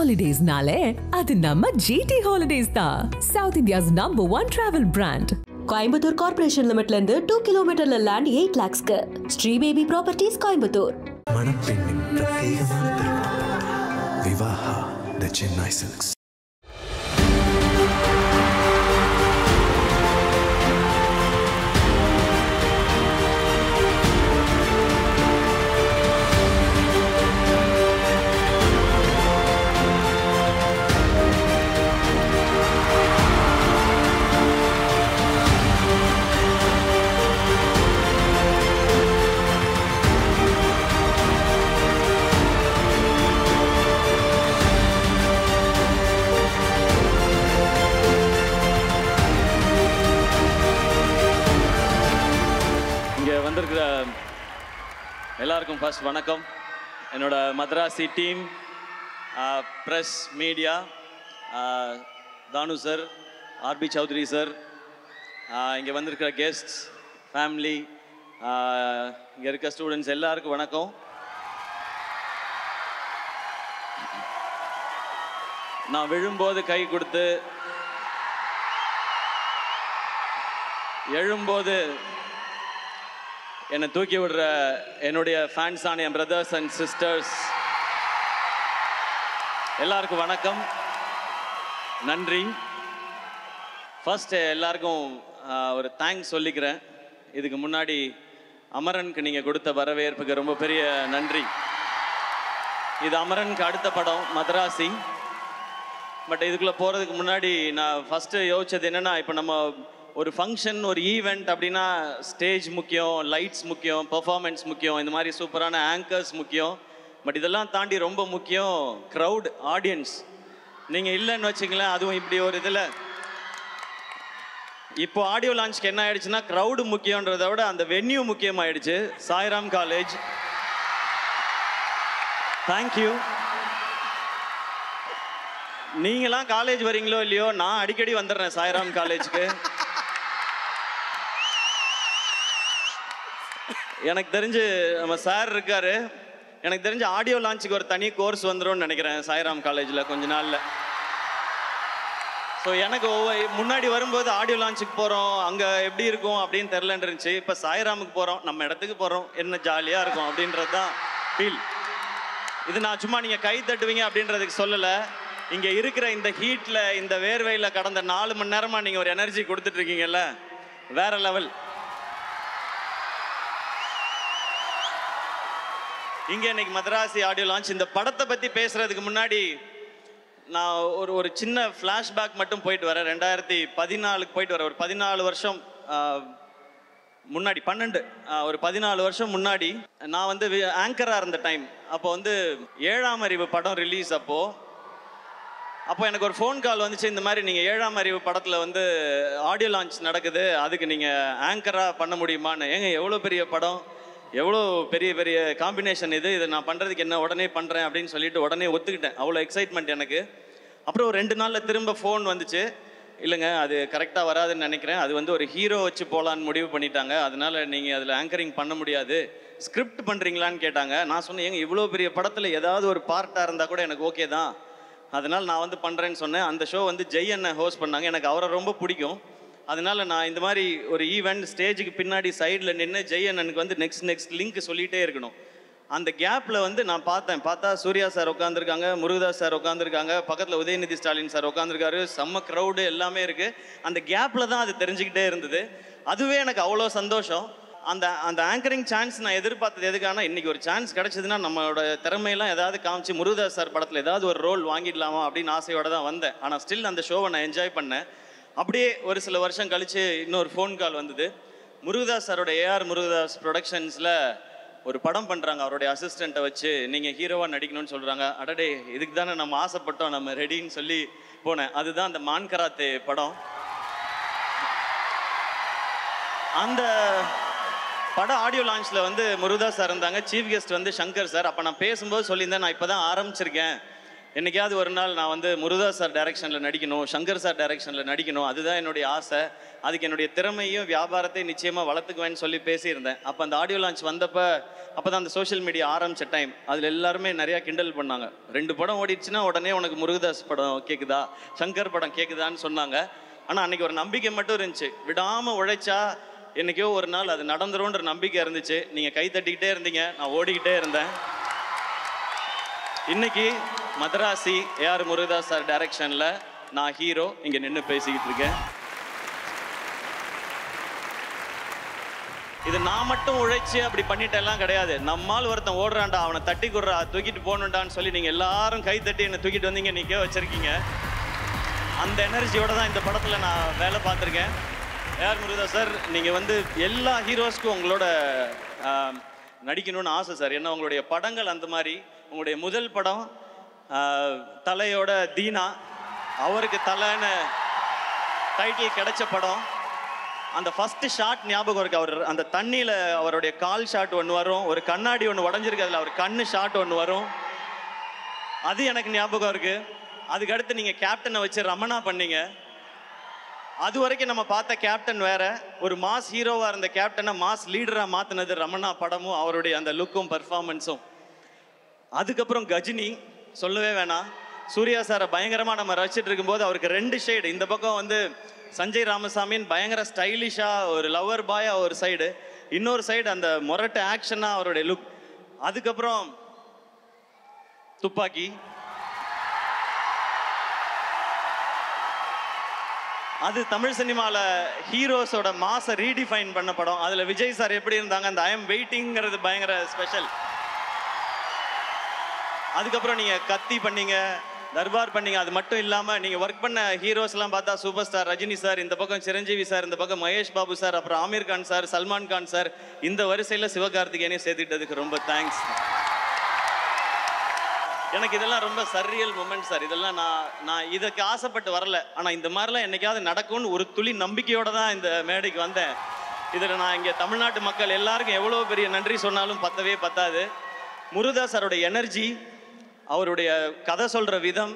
Holidays-nale, adu namma GT Holidays da. South India's #1 travel brand. Coimbatore Corporation Limited lende 2 km land 8 lakhs ku. Sri Baby Properties Coimbatore. மணப்பெண்ணின் பிரத்யேகமான திருமணம் விவாஹா தி Chennai silks. வந்திருக்கிற எல்லாருக்கும் first வணக்கம். என்னோட Madrasi team, press, media, தானு sir, RB Chowdhury sir, இங்கே வந்திருக்கிற guests, family, இங்கே இருக்க ஸ்டூடெண்ட்ஸ் எல்லாருக்கும் வணக்கம். நான் விழும்போது கை கொடுத்து, எழும்போது என்னை தூக்கி விடுற என்னுடைய ஃபேன்ஸான என் பிரதர்ஸ் அண்ட் சிஸ்டர்ஸ் எல்லாருக்கும் வணக்கம், நன்றி. ஃபர்ஸ்ட் எல்லாருக்கும் ஒரு தேங்க்ஸ் சொல்லிக்கிறேன். இதுக்கு முன்னாடி அமரனுக்கு நீங்கள் கொடுத்த வரவேற்புக்கு ரொம்ப பெரிய நன்றி. இது அமரனுக்கு அடுத்த படம் மதராசி. பட் இதுக்குள்ளே போகிறதுக்கு முன்னாடி நான் ஃபஸ்ட்டு யோசிச்சது என்னென்னா, இப்போ நம்ம ஒரு ஃபங்க்ஷன், ஒரு ஈவெண்ட் அப்படின்னா ஸ்டேஜ் முக்கியம், லைட்ஸ் முக்கியம், பெர்ஃபார்மன்ஸ் முக்கியம், இந்த மாதிரி சூப்பரான ஆங்கர்ஸ் முக்கியம். பட் இதெல்லாம் தாண்டி ரொம்ப முக்கியம் க்ரௌட், ஆடியன்ஸ். நீங்கள் இல்லைன்னு வச்சுங்களேன், அதுவும் இப்படி ஒரு இதில் இப்போ ஆடியோ லான்ச்க்கு என்ன ஆயிடுச்சுன்னா, க்ரௌடு முக்கியன்றதை விட அந்த வென்யூ முக்கியமாயிடுச்சு. Sairam college, thank you. நீங்களாம் காலேஜ் வரீங்களோ இல்லையோ, நான் அடிக்கடி வந்துடுறேன் சாய்ராம் காலேஜுக்கு. எனக்கு தெரிஞ்சு நம்ம சார் இருக்காரு, எனக்கு தெரிஞ்சு ஆடியோ லான்ச்சுக்கு ஒரு தனி கோர்ஸ் வந்துடும் நினைக்கிறேன் சாய்ராம் காலேஜில் கொஞ்ச நாளில். ஸோ எனக்கு முன்னாடி வரும்போது ஆடியோ லான்ச்சுக்கு போகிறோம், அங்கே எப்படி இருக்கும் அப்படின்னு தெரிலன்னு இருந்துச்சு. இப்போ சாய்ராமுக்கு போகிறோம், நம்ம இடத்துக்கு போகிறோம், என்ன ஜாலியாக இருக்கும் அப்படின்றது தான் ஃபீல். இது நான் சும்மா நீங்கள் கை தட்டுவீங்க அப்படின்றதுக்கு சொல்லலை. இங்கே இருக்கிற இந்த ஹீட்டில், இந்த வேர்வையில் கடந்த 4 மணி நேரமாக நீங்கள் ஒரு எனர்ஜி கொடுத்துட்ருக்கீங்கல்ல, வேற லெவல். இங்கே இன்னைக்கு மதராசி ஆடியோ லான்ச். இந்த படத்தை பற்றி பேசுகிறதுக்கு முன்னாடி நான் ஒரு சின்ன ஃப்ளாஷ்பேக் மட்டும் போயிட்டு வரேன். 2014 போயிட்டு வரேன். ஒரு 14 வருஷம் முன்னாடி, 14 வருஷம் முன்னாடி நான் வந்து ஆங்கராக இருந்த டைம். அப்போ வந்து 7ஆம் அறிவு படம் ரிலீஸ். அப்போ எனக்கு ஒரு ஃபோன் கால் வந்துச்சு, இந்த மாதிரி நீங்கள் 7ஆம் அறிவு படத்தில் வந்து ஆடியோ லான்ச் நடக்குது, அதுக்கு நீங்கள் ஆங்கராக பண்ண முடியுமான்னு. ஏங்க எவ்வளோ பெரிய படம், எவ்வளோ பெரிய பெரிய காம்பினேஷன் இதை நான் பண்ணுறதுக்கு என்ன, உடனே பண்ணுறேன் அப்படின்னு சொல்லிட்டு உடனே ஒத்துக்கிட்டேன். அவ்வளோ எக்ஸைட்மெண்ட் எனக்கு. அப்புறம் ஒரு 2 நாளில் திரும்ப ஃபோன் வந்துச்சு, இல்லைங்க அது கரெக்டாக வராதுன்னு நினைக்கிறேன், அது வந்து ஒரு ஹீரோ வச்சு போகலான்னு முடிவு பண்ணிட்டாங்க, அதனால் நீங்கள் அதில் ஆங்கரிங் பண்ண முடியாது, ஸ்கிரிப்ட் பண்ணுறீங்களான்னு கேட்டாங்க. நான் சொன்னேன், ஏங்க இவ்வளோ பெரிய படத்தில் ஏதாவது ஒரு பார்ட்டாக இருந்தால் கூட எனக்கு ஓகே தான், அதனால் நான் வந்து பண்ணுறேன்னு சொன்னேன். அந்த ஷோ வந்து ஜெய் அண்ணன் ஹோஸ்ட் பண்ணாங்க, எனக்கு அவரை ரொம்ப பிடிக்கும். அதனால் நான் இந்த மாதிரி ஒரு ஈவெண்ட் ஸ்டேஜுக்கு பின்னாடி சைடில் நின்று ஜெய் அண்ணனுக்கு வந்து நெக்ஸ்ட் லிங்க் சொல்லிகிட்டே இருக்கணும். அந்த கேப்பில் வந்து நான் பார்த்தா சூர்யா சார் உட்காந்துருக்காங்க, முருகதாஸ் சார் உட்காந்துருக்காங்க, பக்கத்தில் உதயநிதி ஸ்டாலின் சார் உட்காந்துருக்காரு, செம்ம க்ரௌடு எல்லாமே இருக்குது. அந்த கேப்பில் தான் அது தெரிஞ்சுக்கிட்டே இருந்தது. அதுவே எனக்கு அவ்வளோ சந்தோஷம். அந்த ஆங்கரிங் சான்ஸ் நான் எதிர்பார்த்தது எதுக்கான, இன்றைக்கி ஒரு சான்ஸ் கிடச்சிதுன்னா நம்மளோட திறமையெல்லாம் ஏதாவது காமிச்சு முருகதாஸ் சார் படத்தில் ஏதாவது ஒரு ரோல் வாங்கிடலாமா அப்படின்னு ஆசையோடு தான் வந்தேன். ஆனால் ஸ்டில் அந்த ஷோவை நான் என்ஜாய் பண்ணேன். அப்படியே ஒரு சில வருஷம் கழித்து இன்னொரு ஃபோன் கால் வந்தது. முருகதாஸ் சாரோட ஏஆர் முருகதாஸ் ப்ரொடக்ஷன்ஸில் ஒரு படம் பண்ணுறாங்க, அவருடைய அசிஸ்டண்ட்டை வச்சு நீங்கள் ஹீரோவாக நடிக்கணும்னு சொல்கிறாங்க. அடடே, இதுக்கு தானே நம்ம ஆசைப்பட்டோம், நம்ம ரெடின்னு சொல்லி போனேன். அதுதான் அந்த மான்கராத்தே படம். அந்த படம் ஆடியோ லான்ச்சில் வந்து முருகதாஸ் சார் இருந்தாங்க, சீஃப் கெஸ்ட் வந்து சங்கர் சார். அப்போ நான் பேசும்போது சொல்லியிருந்தேன், நான் இப்போ தான் ஆரம்பிச்சிருக்கேன், என்னைக்காவது ஒரு நாள் நான் வந்து முருகதாஸ் சார் டைரக்ஷனில் நடிக்கணும், சங்கர் சார் டைரக்ஷனில் நடிக்கணும், அதுதான் என்னுடைய ஆசை. அதுக்கு என்னுடைய திறமையும் வியாபாரத்தையும் நிச்சயமாக வளர்த்துக்குவேன்னு சொல்லி பேசியிருந்தேன். அப்போ அந்த ஆடியோ லான்ச் வந்தப்போ அப்போ தான் அந்த சோஷியல் மீடியா ஆரம்பித்த டைம். அதில் எல்லாருமே நிறையா கிண்டல் பண்ணாங்க. 2 படம் ஓடிடுச்சுன்னா உடனே உனக்கு முருகதாஸ் படம் கேட்குதா, சங்கர் படம் கேட்குதான்னு சொன்னாங்க. ஆனால் அன்றைக்கி ஒரு நம்பிக்கை மட்டும் இருந்துச்சு. விடாமல் உழைச்சா என்றைக்கோ ஒரு நாள் அது நடந்துரும்ன்ற நம்பிக்கை இருந்துச்சு. நீங்கள் கை தட்டிக்கிட்டே இருந்தீங்க, நான் ஓடிக்கிட்டே இருந்தேன். இன்னைக்கு மதராசி ஏஆர் முருகதாஸ் சார் டைரக்ஷனில் நான் ஹீரோ இங்கே நின்று பேசிக்கிட்டு இருக்கேன். இது நான் மட்டும் உழைச்சி அப்படி பண்ணிட்டெல்லாம் கிடையாது. நம்மால் ஒருத்தன் ஓடுறான்டா, அவனை தட்டி கொடுறா, தூக்கிட்டு போகணுண்டான்னு சொல்லி நீங்கள் எல்லாரும் கை தட்டி என்னை தூக்கிட்டு வந்தீங்க, நிற்க வச்சிருக்கீங்க. அந்த எனர்ஜியோட தான் இந்த படத்தில் நான் வேலை பார்த்துருக்கேன். ஏஆர் முருகதாஸ் சார், நீங்கள் வந்து எல்லா ஹீரோஸ்க்கும் உங்களோட நடிக்கணும்னு ஆசை சார். ஏன்னா உங்களுடைய படங்கள் அந்த மாதிரி. உங்களுடைய முதல் படம் தலையோட தீனா, அவருக்கு தலைன்னு டைட்டில் கிடைச்ச படம். அந்த ஃபஸ்ட்டு ஷாட் ஞாபகம் இருக்குது. அவர் அந்த தண்ணியில் அவருடைய கால் ஷாட் ஒன்று வரும், ஒரு கண்ணாடி ஒன்று உடஞ்சிருக்கு, அதில் அவர் கண்ணு ஷாட் ஒன்று வரும், அது எனக்கு ஞாபகம் இருக்குது. அதுக்கடுத்து நீங்கள் கேப்டனை வச்சு ரமணா பண்ணீங்க. அது வரைக்கும் நம்ம பார்த்த கேப்டன் வேற, ஒரு மாஸ் ஹீரோவாக இருந்த கேப்டனை மாஸ் லீடராக மாற்றினது ரமணா படமும் அவருடைய அந்த லுக்கும் பர்ஃபார்மன்ஸும். அதுக்கப்புறம் கஜினி சொல்லவே வேணாம். சூர்யா சாரை பயங்கரமாக நம்ம ரசிச்சுட்டு இருக்கும்போது அவருக்கு 2 ஷேடு. இந்த பக்கம் வந்து சஞ்சய் ராமசாமின்னு பயங்கர ஸ்டைலிஷாக ஒரு லவர் பாயாக ஒரு சைடு, இன்னொரு சைடு அந்த மொரட்டு ஆக்ஷனாக அவருடைய லுக். அதுக்கப்புறம் துப்பாக்கி, அது தமிழ் சினிமாவில் ஹீரோஸோட மாசை ரீடிஃபைன் பண்ண படம். அதில் விஜய் சார் எப்படி இருந்தாங்க, அந்த ஐ எம் வெயிட்டிங்கிறது பயங்கர ஸ்பெஷல். அதுக்கப்புறம் நீங்கள் கத்தி பண்ணீங்க, தர்பார் பண்ணீங்க. அது மட்டும் இல்லாமல் நீங்கள் ஒர்க் பண்ண ஹீரோஸ்லாம் பார்த்தா சூப்பர் ஸ்டார் ரஜினி சார், இந்த பக்கம் சிரஞ்சீவி சார், இந்த பக்கம் மகேஷ் பாபு சார், அப்புறம் ஆமீர் கான் சார், சல்மான் கான் சார், இந்த வரிசையில் சிவகார்த்திகேயனையும் சேர்த்துக்கிட்டதுக்கு ரொம்ப தேங்க்ஸ். எனக்கு இதெல்லாம் ரொம்ப சர்ரியல் மூமெண்ட் சார். இதெல்லாம் நான் இதுக்கு ஆசைப்பட்டு வரல. ஆனால் இந்த மாதிரிலாம் என்னைக்காவது நடக்கும்னு ஒரு துளி நம்பிக்கையோடு தான் இந்த மேடைக்கு வந்தேன். இதில் நான் இங்கே தமிழ்நாட்டு மக்கள் எல்லாருக்கும் எவ்வளோ பெரிய நன்றி சொன்னாலும் பத்தவே பத்தாது. முருகதாஸ் சாரோடைய எனர்ஜி, அவருடைய கதை சொல்கிற விதம்,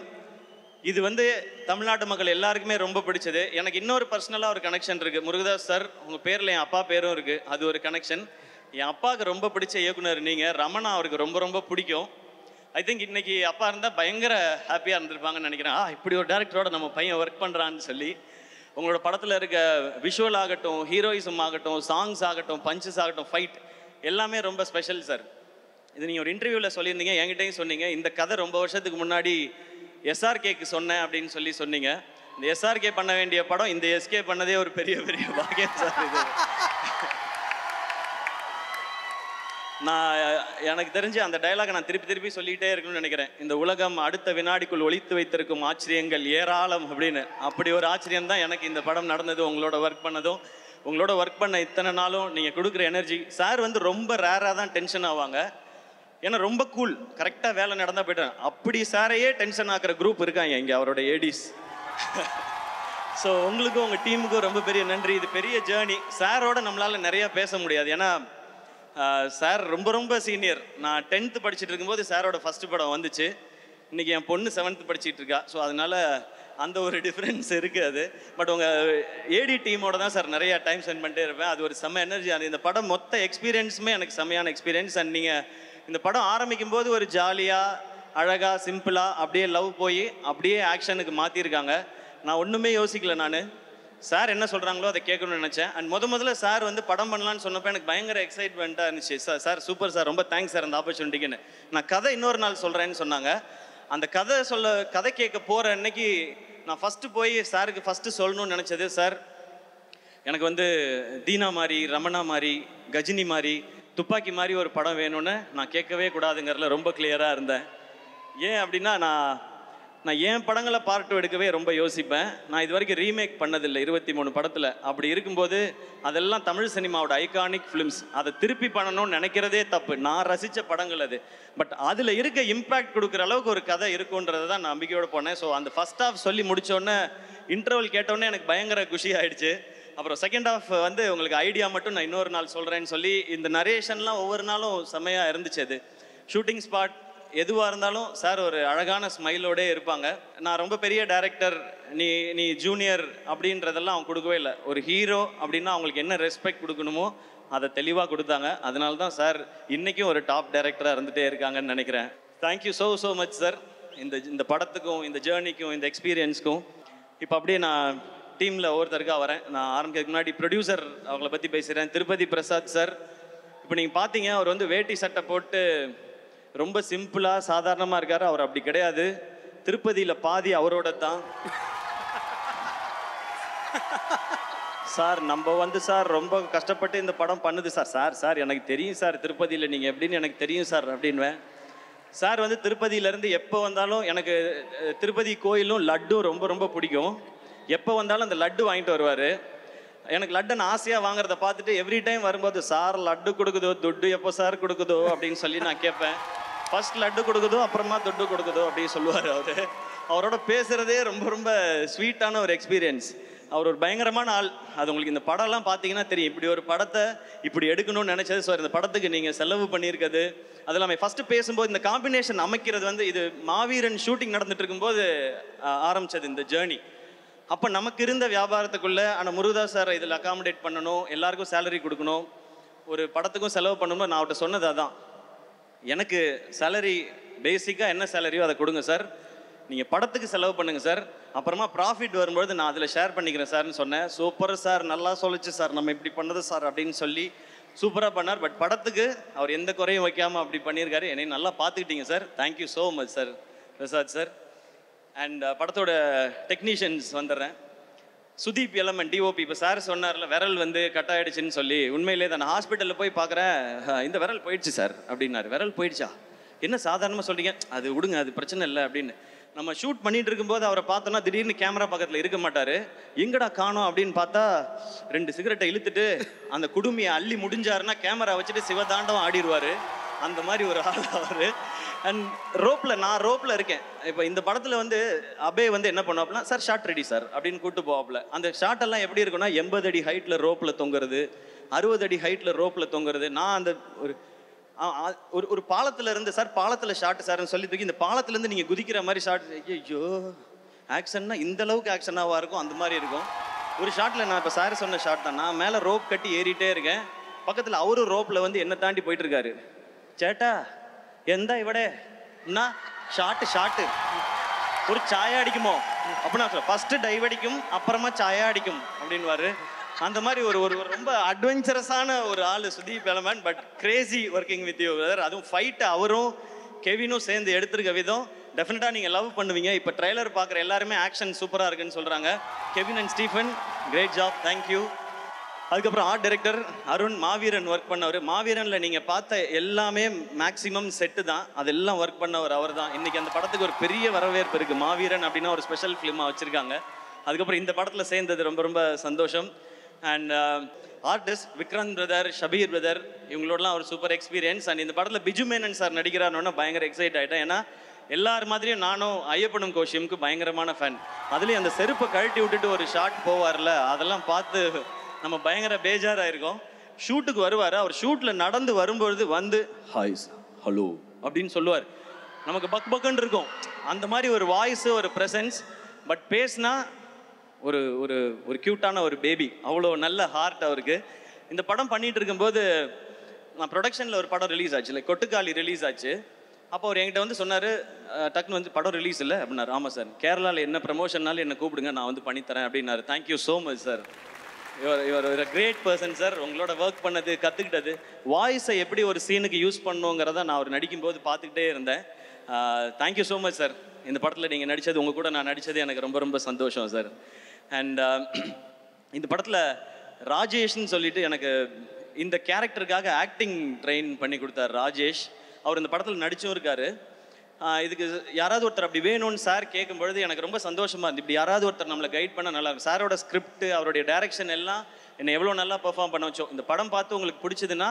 இது வந்து தமிழ்நாட்டு மக்கள் எல்லாருக்குமே ரொம்ப பிடிச்சது. எனக்கு இன்னொரு பர்சனலாக ஒரு கனெக்ஷன் இருக்குது. முருகதாஸ் சார், உங்கள் பேரில் என் அப்பா பேரும் இருக்குது, அது ஒரு கனெக்ஷன். என் அப்பாவுக்கு ரொம்ப பிடிச்ச இயக்குனர் நீங்கள். ரமணா அவருக்கு ரொம்ப ரொம்ப பிடிக்கும். ஐ திங்க் இன்னைக்கு அப்பா இருந்தால் பயங்கர ஹாப்பியாக இருந்திருப்பாங்கன்னு நினைக்கிறேன். இப்படி ஒரு டேரக்டரோட நம்ம பையன் ஒர்க் பண்ணுறான்னு சொல்லி. உங்களோட படத்தில் இருக்க விஷுவல் ஆகட்டும், ஹீரோயிசம் ஆகட்டும், சாங்ஸ் ஆகட்டும், பஞ்சஸ் ஆகட்டும், ஃபைட் எல்லாமே ரொம்ப ஸ்பெஷல் சார். இது நீங்கள் ஒரு இன்டர்வியூவில் சொல்லியிருந்தீங்க, என்கிட்டையும் சொன்னீங்க. இந்த கதை ரொம்ப வருஷத்துக்கு முன்னாடி எஸ்ஆர்கேக்கு சொன்னேன் அப்படின்னு சொன்னீங்க. இந்த எஸ்ஆர்கே பண்ண வேண்டிய படம் இந்த எஸ்கே பண்ணதே ஒரு பெரிய பெரிய பாக்கியம் சார். இது நான் எனக்கு தெரிஞ்சு அந்த டைலாக் நான் திருப்பி சொல்லிகிட்டே இருக்கணும்னு நினைக்கிறேன். இந்த உலகம் அடுத்த வினாடிக்குள் ஒளித்து வைத்திருக்கும் ஆச்சரியங்கள் ஏராளம் அப்படின்னு. அப்படி ஒரு ஆச்சரியம் தான் எனக்கு இந்த படம் நடந்தது, உங்களோட ஒர்க் பண்ணதும். உங்களோட ஒர்க் பண்ண இத்தனை நாளும் நீங்கள் கொடுக்குற எனர்ஜி. சார் வந்து ரொம்ப ரேராக தான் டென்ஷன் ஆவாங்க, ஏன்னா ரொம்ப கூல், கரெக்டாக வேலை நடந்தால் போய்ட்டேன். அப்படி சாரையே டென்ஷன் ஆக்குற குரூப் இருக்காங்க இங்கே, அவரோட ஏடிஸ். ஸோ உங்களுக்கும் உங்கள் டீமுக்கும் ரொம்ப பெரிய நன்றி. இது பெரிய ஜேர்னி. சாரோட நம்மளால் நிறையா பேச முடியாது, ஏன்னா சார் ரொம்ப ரொம்ப சீனியர். நான் 10th படிச்சுட்டு இருக்கும்போது சாரோட ஃபஸ்ட்டு படம் வந்துச்சு. இன்றைக்கி என் பொண்ணு 7th படிச்சுட்டு இருக்கா. ஸோ அதனால் அந்த ஒரு டிஃப்ரென்ஸ் இருக்குது அது. பட் உங்கள் ஏடி டீமோட தான் சார் நிறையா டைம் ஸ்பெண்ட் பண்ணிட்டே இருப்பேன். அது ஒரு செம்ம எனர்ஜி. அது இந்த படம் மொத்த எக்ஸ்பீரியன்ஸுமே எனக்கு செம்மையான எக்ஸ்பீரியன்ஸ். அண்ட் நீங்கள் இந்த படம் ஆரம்பிக்கும் போது ஒரு ஜாலியாக அழகாக சிம்பிளாக அப்படியே லவ் போய் அப்படியே ஆக்ஷனுக்கு மாற்றிருக்காங்க. நான் ஒன்றுமே யோசிக்கல. நான் சார் என்ன சொல்கிறாங்களோ அதை கேட்கணும்னு நினச்சேன். அண்ட் முதல்ல சார் வந்து படம் பண்ணலான்னு சொன்னப்போ எனக்கு பயங்கர எக்ஸைட்மெண்ட்டாக இருந்துச்சு. சார் சூப்பர் சார், ரொம்ப தேங்க்ஸ் சார் அந்த ஆப்பர்ச்சுனிட்டிக்குன்னு. நான் கதை இன்னொரு நாள் சொல்கிறேன்னு சொன்னாங்க. அந்த கதை கேட்க போகிற அன்னைக்கு நான் ஃபஸ்ட்டு போய் சாருக்கு ஃபஸ்ட்டு சொல்லணும்னு நினச்சது, சார் எனக்கு வந்து தீனா மாதிரி, ரமணா மாதிரி, கஜினி மாதிரி, துப்பாக்கி மாதிரி ஒரு படம் வேணும்னு நான் கேட்கவே கூடாதுங்கிறதுல ரொம்ப கிளியராக இருந்தேன். ஏன் அப்படின்னா நான் ஏன் படங்களை பார்ட் 2 எடுக்கவே ரொம்ப யோசிப்பேன். நான் இது வரைக்கும் ரீமேக் பண்ணதில்லை 23 படத்தில். அப்படி இருக்கும்போது அதெல்லாம் தமிழ் சினிமாவோட ஐகானிக் ஃபிலிம்ஸ். அதை திருப்பி பண்ணணும்னு நினைக்கிறதே தப்பு. நான் ரசித்த படங்கள் அது. பட் அதில் இருக்க இம்பேக்ட் கொடுக்குற அளவுக்கு ஒரு கதை இருக்குன்றதை தான் நான் நம்பிக்கையோடு போனேன். ஸோ அந்த ஃபஸ்ட் ஹாஃப் சொல்லி முடித்தோடனே, இன்டர்வல் கேட்டோடனே எனக்கு பயங்கர குஷி ஆகிடுச்சு. அப்புறம் செகண்ட் ஹாஃப் வந்து உங்களுக்கு ஐடியா மட்டும் நான் இன்னொரு நாள் சொல்கிறேன்னு சொல்லி இந்த நரேஷன்லாம் ஒவ்வொரு நாளும் செம்மையாக இருந்துச்சு. அது ஷூட்டிங் ஸ்பாட் எதுவாக இருந்தாலும் சார் ஒரு அழகான ஸ்மைலோடே இருப்பாங்க. நான் ரொம்ப பெரிய டைரக்டர், நீ ஜூனியர் அப்படின்றதெல்லாம் அவங்க கொடுக்கவே இல்லை. ஒரு ஹீரோ அப்படின்னா அவங்களுக்கு என்ன ரெஸ்பெக்ட் கொடுக்கணுமோ அதை தெளிவாக கொடுத்தாங்க. அதனால தான் சார் இன்றைக்கும் ஒரு டாப் டைரக்டராக இருந்துகிட்டே இருக்காங்கன்னு நினைக்கிறேன். தேங்க்யூ ஸோ மச் சார், இந்த படத்துக்கும் இந்த ஜேர்னிக்கும் இந்த எக்ஸ்பீரியன்ஸ்க்கும். இப்போ அப்படியே நான் டீமில் ஒவ்வொருத்தருக்காக வரேன். நான் ஆரம்பிக்கிறதுக்கு முன்னாடி ப்ரொடியூசர் அவங்கள பற்றி பேசுகிறேன். திருப்பதி பிரசாத் சார். இப்போ நீங்கள் பார்த்தீங்க, அவர் வந்து வேட்டி சட்டை போட்டு ரொம்ப சிம்பிளாக சாதாரணமாக இருக்கார். அவர் அப்படி கிடையாது. திருப்பதியில் பாதி அவரோட தான். சார் நம்ம வந்து சார் ரொம்ப கஷ்டப்பட்டு இந்த படம் பண்ணுது சார் எனக்கு தெரியும் சார், திருப்பதியில் நீங்கள் எப்படின்னு எனக்கு தெரியும் சார் அப்படின்வேன். சார் வந்து திருப்பதியிலேருந்து எப்போ வந்தாலும் எனக்கு திருப்பதி கோயிலும் லட்டும் ரொம்ப ரொம்ப பிடிக்கும். எப்போ வந்தாலும் அந்த லட்டு வாங்கிட்டு வருவார். எனக்கு லட்டை நான் ஆசையாக வாங்குறத பார்த்துட்டு எவ்ரி டைம் வரும்போது, சார் லட்டு கொடுக்குதோ, துட்டு எப்போ சார் கொடுக்குதோ அப்படின்னு சொல்லி நான் கேட்பேன். ஃபர்ஸ்ட் லட்டு கொடுக்குதோ, அப்புறமா துட்டு கொடுக்குதோ அப்படின்னு சொல்லுவார் அவர். அவரோட பேசுகிறதே ரொம்ப ரொம்ப ஸ்வீட்டான ஒரு எக்ஸ்பீரியன்ஸ். அவர் ஒரு பயங்கரமான ஆள். அது உங்களுக்கு இந்த படம்லாம் பார்த்தீங்கன்னா தெரியும். இப்படி ஒரு படத்தை இப்படி எடுக்கணும்னு நினச்சது சார். இந்த படத்துக்கு நீங்கள் செலவு பண்ணியிருக்கிறது அது எல்லாமே ஃபஸ்ட்டு பேசும்போது இந்த காம்பினேஷன் அமைக்கிறது வந்து இது மாவீரன் ஷூட்டிங் நடந்துட்டு இருக்கும்போது ஆரம்பித்தது இந்த ஜேர்னி. அப்போ நமக்கு இருந்த வியாபாரத்துக்குள்ளே ஆனால் முருகதாஸ் சார் இதில் அகாமடேட் பண்ணணும், எல்லாருக்கும் சேலரி கொடுக்கணும், ஒரு படத்துக்கும் செலவு பண்ணணும். நான் அவர்கிட்ட சொன்னது அதான், எனக்கு சேலரி பேசிக்காக என்ன சேலரியோ அதை கொடுங்க சார், நீங்கள் படத்துக்கு செலவு பண்ணுங்கள் சார், அப்புறமா ப்ராஃபிட் வரும்பொழுது நான் அதில் ஷேர் பண்ணிக்கிறேன் சார்னு சொன்னேன். சூப்பர் சார், நல்லா சொல்லிச்சு சார், நம்ம இப்படி பண்ணது சார் அப்படின்னு சொல்லி சூப்பராக பண்ணார். பட் படத்துக்கு அவர் எந்த குறையும் வைக்காமல் அப்படி பண்ணியிருக்காரு. என்னை நல்லா பார்த்துக்கிட்டீங்க sir. Thank you so much sir Prasad sir. And படத்தோட டெக்னீஷியன்ஸ் வந்துடுறேன். சுதீப் எலமன் டிஓபி. இப்போ சார் சொன்னார்ல விரல் வந்து கட் ஆகிடுச்சின்னு சொல்லி, உண்மையிலே தான் நான் ஹாஸ்பிட்டலில் போய் பார்க்குறேன், இந்த விரல் போயிடுச்சு சார் அப்படின்னாரு. விரல் போயிடுச்சா, என்ன சாதாரணமாக சொல்கிறீங்க, அது விடுங்க அது பிரச்சனை இல்லை அப்படின்னு. நம்ம ஷூட் பண்ணிட்டு இருக்கும்போது அவரை பார்த்தோன்னா திடீர்னு கேமரா பக்கத்தில் இருக்க மாட்டார். எங்கடா காணோம் அப்படின்னு பார்த்தா 2 சிகரெட்டை இழுத்துட்டு அந்த குடுமையை அள்ளி முடிஞ்சாருன்னா கேமரா வச்சுட்டு சிவதாண்டவம் ஆடிடுவார். அந்த மாதிரி ஒரு ஆள் அவர். அண்ட் நான் ரோப்பில் இருக்கேன். இப்போ இந்த படத்தில் வந்து அபே வந்து என்ன பண்ணுவாப்புனா, சார் ஷார்ட் ரெடி சார் அப்படின்னு கூப்பிட்டு போவாப்புல. அந்த ஷார்ட்டெல்லாம் எப்படி இருக்குன்னா 80 அடி ஹைட்டில் ரோப்பில் தொங்குறது, 60 அடி ஹைட்டில் ரோப்பில் தொங்குறது. நான் அந்த ஒரு பாலத்தில் இருந்து சார் பாலத்தில் ஷார்ட் சார்னு சொல்லி தூக்கி இந்த பாலத்துலேருந்து நீங்கள் குதிக்கிற மாதிரி ஷார்ட். ஐயோ ஆக்ஷன்னா இந்த அளவுக்கு ஆக்ஷனாவாக இருக்கும், அந்த மாதிரி இருக்கும். ஒரு ஷார்ட்டில் நான் இப்போ சார் சொன்ன ஷார்ட் தான், நான் மேலே ரோப் கட்டி ஏறிட்டே இருக்கேன். பக்கத்தில் அவரும் ரோப்பில் வந்து என்னை தாண்டி போயிட்டு இருக்காரு. சேட்டா எந்த இவடே என்ன ஷார்ட்டு ஒரு சாயா அடிக்குமோ அப்படின்னா சொல்ல, ஃபஸ்ட்டு டைவ் அடிக்கும் அப்புறமா சாயா அடிக்கும் அப்படின்வாரு. அந்த மாதிரி ஒரு ஒரு ரொம்ப அட்வென்ச்சரஸான ஒரு ஆள் Sudeep LMN. But Crazy working with you brother. அதுவும் ஃபைட்டை அவரும் கெவினும் சேர்ந்து எடுத்திருக்க விதம் டெஃபினட்டாக நீங்கள் லவ் பண்ணுவீங்க. இப்போ ட்ரெய்லர் பார்க்குற எல்லாருமே ஆக்ஷன் சூப்பராக இருக்குன்னு சொல்கிறாங்க. Kevin and Stephen great job, thank you. அதுக்கப்புறம் art director Arun, Maaveeran work பண்ணவர். மாவீரனில் நீங்கள் பார்த்த எல்லாமே மேக்ஸிமம் செட்டு தான், அதெல்லாம் ஒர்க் பண்ணவர் அவர் தான். இன்றைக்கி அந்த படத்துக்கு ஒரு பெரிய வரவேற்பு இருக்குது. மாவீரன் அப்படின்னா ஒரு ஸ்பெஷல் ஃபிலிமாக வச்சுருக்காங்க. அதுக்கப்புறம் இந்த படத்தில் சேர்ந்தது ரொம்ப ரொம்ப சந்தோஷம். And artist Vikranth brother, Shabeer brother, இவங்களோடலாம் ஒரு சூப்பர் எக்ஸ்பீரியன்ஸ். அண்ட் இந்த படத்தில் பிஜு மேனன் சார் நடிக்கிறாருன்னு பயங்கர எக்ஸைட் ஆகிட்டேன். ஏன்னா எல்லார் மாதிரியும் நானும் ஐயப்பனும் கோஷியமுக்கு பயங்கரமான ஃபேன். அதுலேயும் அந்த செருப்பை கழட்டி விட்டுட்டு ஒரு ஷாட் போவார்ல, அதெல்லாம் பார்த்து நம்ம பயங்கர பேஜாராக இருக்கோம். ஷூட்டுக்கு வருவார், அவர் ஷூட்டில் நடந்து வரும்பொழுது வந்து ஹாய் ஹலோ அப்படின்னு சொல்லுவார். நமக்கு பக்குன்னு இருக்கும். அந்த மாதிரி ஒரு வாய்ஸு, ஒரு ப்ரெசன்ஸ். பட் பேசினா ஒரு ஒரு ஒரு க்யூட்டான ஒரு பேபி, அவ்வளோ நல்ல ஹார்ட் அவருக்கு. இந்த படம் பண்ணிகிட்டு இருக்கும்போது நான் ப்ரொடக்ஷனில் ஒரு படம் ரிலீஸ் ஆச்சு, இல்லை கொட்டுக்காளி ரிலீஸ் ஆச்சு. அப்போ அவர் என்கிட்ட வந்து சொன்னார், டக்குன்னு வந்து படம் ரிலீஸ் இல்லை அப்படின்னாரு. ஆமாம் சார், கேரளாவில் என்ன ப்ரமோஷன்னாலும் என்னை கூப்பிடுங்க, நான் வந்து பண்ணித்தரேன் அப்படின்னாரு. Thank you so much sir. இவர் ஒரு கிரேட் பர்சன் சார். உங்களோட ஒர்க் பண்ணது, கற்றுக்கிட்டது, வாய்ஸை எப்படி ஒரு சீனுக்கு யூஸ் பண்ணுங்கிறத நான் அவர் நடிக்கும்போது பார்த்துக்கிட்டே இருந்தேன். Thank you so much sir. இந்த படத்தில் நீங்கள் நடித்தது, உங்கள் கூட நான் நடித்தது எனக்கு ரொம்ப ரொம்ப சந்தோஷம் சார். அண்ட் இந்த படத்தில் ராஜேஷ்ன்னு சொல்லிட்டு எனக்கு இந்த கேரக்டருக்காக ஆக்டிங் ட்ரெயின் பண்ணி கொடுத்தார் ராஜேஷ். அவர் இந்த படத்தில் நடிச்சும் இருக்கார். இதுக்கு யாராவது ஒருத்தர் அப்படி வேணும்னு சார் கேட்கும் பொழுது எனக்கு ரொம்ப சந்தோஷமாக இருந்து, இப்படி யாராவது ஒருத்தர் நம்மளை கைட் பண்ணால் நல்லாயிருக்கும். சாரோட ஸ்கிரிப்ட், அவருடைய டைரக்ஷன் எல்லாம் என்னை எவ்வளோ நல்லா பெர்ஃபார்ம் பண்ண வச்சோம். இந்த படம் பார்த்து உங்களுக்கு பிடிச்சதுன்னா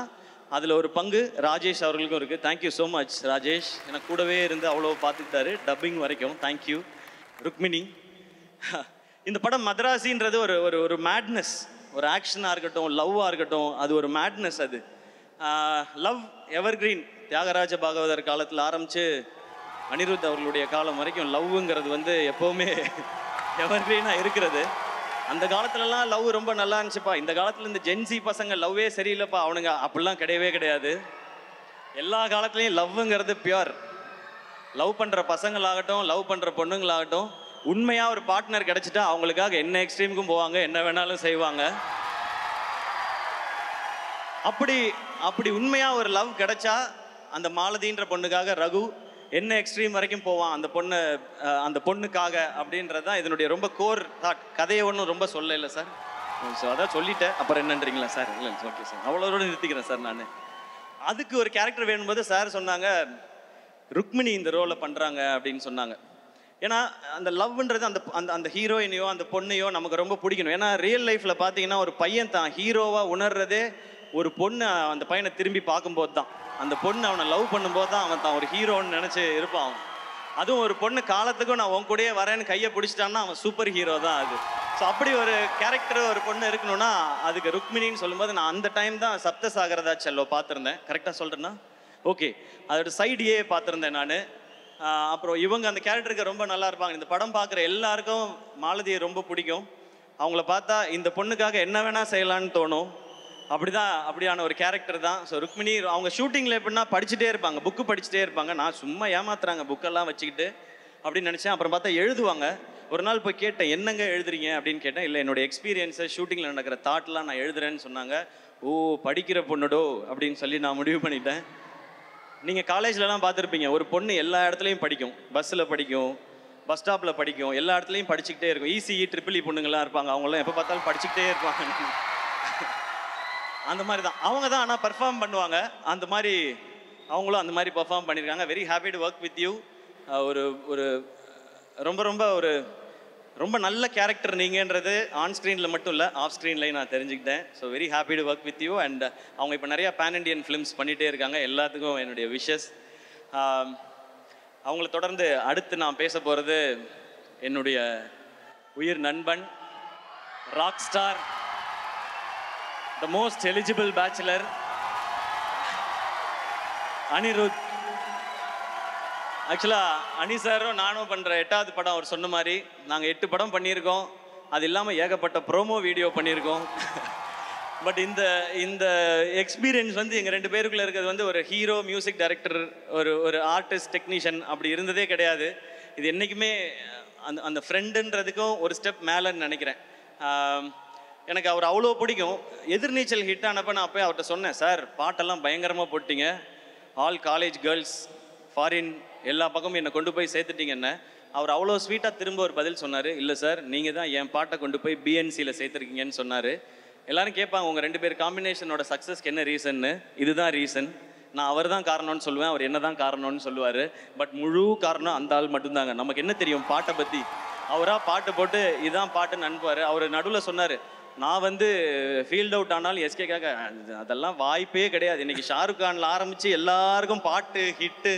அதில் ஒரு பங்கு ராஜேஷ் அவர்களுக்கும் இருக்குது. Thank you so much Rajesh. எனக்கு கூடவே இருந்து அவ்வளோ பார்த்துக்கிட்டாரு டப்பிங் வரைக்கும். தேங்க்யூ. ருக்மிணி. இந்த படம் மதராசின்றது ஒரு ஒரு ஒரு மேட்னஸ், ஒரு ஆக்ஷனாக இருக்கட்டும், லவ்வாக இருக்கட்டும், அது ஒரு மேட்னஸ். அது லவ் எவர் கிரீன். தியாகராஜ பாகவதர் காலத்தில் ஆரம்பித்து அனிருத் அவர்களுடைய காலம் வரைக்கும் லவ்ங்கிறது வந்து எப்போவுமே எவர் கிரீனாக இருக்கிறது. அந்த காலத்துலலாம் லவ் ரொம்ப நல்லா இருந்துச்சுப்பா. இந்த காலத்தில் இந்த ஜென்சி பசங்க லவ்வே சரியில்லைப்பா அவனுங்க அப்படிலாம் கிடையவே கிடையாது. எல்லா காலத்துலேயும் லவ்ங்கிறது பியூர். லவ் பண்ணுற பசங்களாகட்டும், லவ் பண்ணுற பொண்ணுங்களாகட்டும், உண்மையாக ஒரு பார்ட்னர் கிடச்சிட்டா அவங்களுக்காக என்ன எக்ஸ்ட்ரீமுக்கும் போவாங்க, என்ன வேணாலும் செய்வாங்க. அப்படி உண்மையாக ஒரு லவ் கிடைச்சா அந்த மாலதின்ற பொண்ணுக்காக ரகு என்ன எக்ஸ்ட்ரீம் வரைக்கும் போவான் அந்த பொண்ணுக்காக அப்படின்றது தான் இதனுடைய ரொம்ப கோர் தாட். கதையை ஒன்றும் ரொம்ப சொல்ல இல்லை சார். ஸோ அதான் சொல்லிட்டேன், அப்புறம் என்னன்றீங்களா சார்? இல்லை ஓகே சார், அவ்வளோட நிறுத்திக்கிறேன் சார். நான் அதுக்கு ஒரு கேரக்டர் வேணும்போது சார் சொன்னாங்க ருக்மிணி இந்த ரோலை பண்ணுறாங்க அப்படின்னு சொன்னாங்க. ஏன்னா அந்த லவ்ன்றது அந்த அந்த அந்த ஹீரோயினையோ அந்த பொண்ணையோ நமக்கு ரொம்ப பிடிக்கணும். ஏன்னா ரியல் லைஃப்பில் பார்த்தீங்கன்னா ஒரு பையன் தான் ஹீரோவாக உணர்றதே ஒரு பொண்ணு அந்த பையனை திரும்பி பார்க்கும்போது தான். அந்த பொண்ணு அவனை லவ் பண்ணும்போது தான் அவன் தான் ஒரு ஹீரோன்னு நினச்சி இருப்பான் அவன். அதுவும் ஒரு பொண்ணு காலத்துக்கும் நான் உன் கூடயே வரேன்னு கையை பிடிச்சிட்டான்னா அவன் சூப்பர் ஹீரோ தான் அது. ஸோ அப்படி ஒரு கேரக்டர் ஒரு பொண்ணு இருக்கணும்னா அதுக்கு ருக்மிணின்னு சொல்லும்போது நான் அந்த டைம் தான் சப்தசாகரதா செல்லோ பார்த்துருந்தேன். கரெக்டாக சொல்கிறேன்னா ஓகே, அதோட சைடியே பார்த்துருந்தேன் நான். அப்புறம் இவங்க அந்த கேரக்டருக்கு ரொம்ப நல்லா இருப்பாங்க. இந்த படம் பார்க்குற எல்லாருக்கும் மாலதியை ரொம்ப பிடிக்கும். அவங்கள பார்த்தா இந்த பொண்ணுக்காக என்ன வேணால் செய்யலான்னு தோணும். அப்படியான ஒரு கேரக்டர் தான். ஸோ ருக்மிணி அவங்க ஷூட்டிங்கில் எப்படின்னா படிச்சுட்டே இருப்பாங்க, புக்கு படிச்சுட்டே இருப்பாங்க. நான் சும்மா ஏமாத்துறாங்க புக்கெல்லாம் வச்சுக்கிட்டு அப்படின்னு நினச்சேன். அப்புறம் பார்த்தா எழுதுவாங்க. ஒரு நாள் போய் கேட்டேன், என்னங்க எழுதுறீங்க அப்படின்னு கேட்டேன். இல்லை என்னோடய எக்ஸ்பீரியன்ஸை ஷூட்டிங்கில் நடக்கிற தாட்லாம் நான் எழுதுறேன்னு சொன்னாங்க. ஓ படிக்கிற பொண்ணுடோ அப்படின்னு சொல்லி நான் முடிவு பண்ணிட்டேன். நீங்கள் காலேஜ்லலாம் பார்த்துருப்பீங்க, ஒரு பொண்ணு எல்லா இடத்துலையும் படிக்கும். பஸ்ஸில் படிக்கும், பஸ் ஸ்டாப்பில் படிக்கும், எல்லா இடத்துலையும் படிச்சுக்கிட்டே இருக்கும். இசிஇ ட்ரிபிள் இ பொண்ணுங்கள்லாம் இருப்பாங்க, அவங்களாம் எப்போ பார்த்தாலும் படிச்சுக்கிட்டே இருப்பாங்க. அந்த மாதிரி தான் அவங்க தான். ஆனால் பர்ஃபார்ம் பண்ணுவாங்க. அந்த மாதிரி அவங்களும் அந்த மாதிரி பர்ஃபார்ம் பண்ணியிருக்காங்க. Very happy to work with you. ஒரு ரொம்ப நல்ல கேரக்டர் நீங்கன்றது ஆன் ஸ்க்ரீனில் மட்டும் இல்லை, ஆஃப் ஸ்க்ரீன்லையும் நான் தெரிஞ்சுக்கிட்டேன். So very happy to work with you. And அவங்க இப்போ நிறையா பேன் இண்டியன் ஃபிலிம்ஸ் பண்ணிகிட்டே இருக்காங்க. எல்லாத்துக்கும் என்னுடைய விஷஸ். அவங்கள தொடர்ந்து அடுத்து நான் பேச போகிறது என்னுடைய உயிர் நண்பன், rock star, the most eligible bachelor, Anirudh. ஆக்சுவலாக அனி சாரும் நானும் பண்ணுற 8வது படம் அவர் சொன்ன மாதிரி நாங்கள் 8 படம் பண்ணியிருக்கோம். அது இல்லாமல் ஏகப்பட்ட ப்ரோமோ வீடியோ பண்ணியிருக்கோம். பட் இந்த எக்ஸ்பீரியன்ஸ் வந்து எங்கள் 2 பேருக்குள்ளே இருக்கிறது வந்து ஒரு ஹீரோ, மியூசிக் டைரக்டர், ஒரு ஆர்டிஸ்ட், டெக்னீஷியன் அப்படி இருந்ததே கிடையாது. இது என்றைக்குமே அந்த ஃப்ரெண்டுன்றதுக்கும் ஒரு ஸ்டெப் மேலேன்னு நினைக்கிறேன். எனக்கு அவர் அவ்வளோ பிடிக்கும். எதிர்நீச்சல் ஹிட் ஆனப்போ நான் போய் அவர்கிட்ட சொன்னேன், சார் பாட்டெல்லாம் பயங்கரமாக போட்டிங்க, ஆல் காலேஜ் கேர்ள்ஸ், ஃபாரின் எல்லா பக்கமும் என்னை கொண்டு போய் சேர்த்துட்டிங்கன்னு. அவர் அவ்வளோ ஸ்வீட்டாக திரும்ப ஒரு பதில் சொன்னார், இல்லை சார் நீங்கள் தான் என் பாட்டை கொண்டு போய் பிஎன்சியில் சேர்த்துருக்கீங்கன்னு சொன்னார். எல்லோரும் கேட்பாங்க உங்கள் 2 பேர் காம்பினேஷனோட சக்ஸஸ்க்கு என்ன ரீசன்னு. இதுதான் ரீசன். நான் அவர் தான் காரணம்னு சொல்லுவேன், அவர் என்ன தான் காரணம்னு சொல்லுவார். பட் முழு காரணம் அந்த ஆள் மட்டும்தாங்க. நமக்கு என்ன தெரியும் பாட்டை பற்றி? அவராக பாட்டு போட்டு இதுதான் பாட்டுன்னு அனுப்புவார். அவர் நடுவில் சொன்னார், நான் வந்து ஃபீல்ட் அவுட் ஆனாலும் எஸ்கேக்காக அதெல்லாம் வாய்ப்பே கிடையாது. இன்றைக்கி ஷாருக் கானில் ஆரம்பித்து எல்லாருக்கும் பாட்டு ஹிட்டு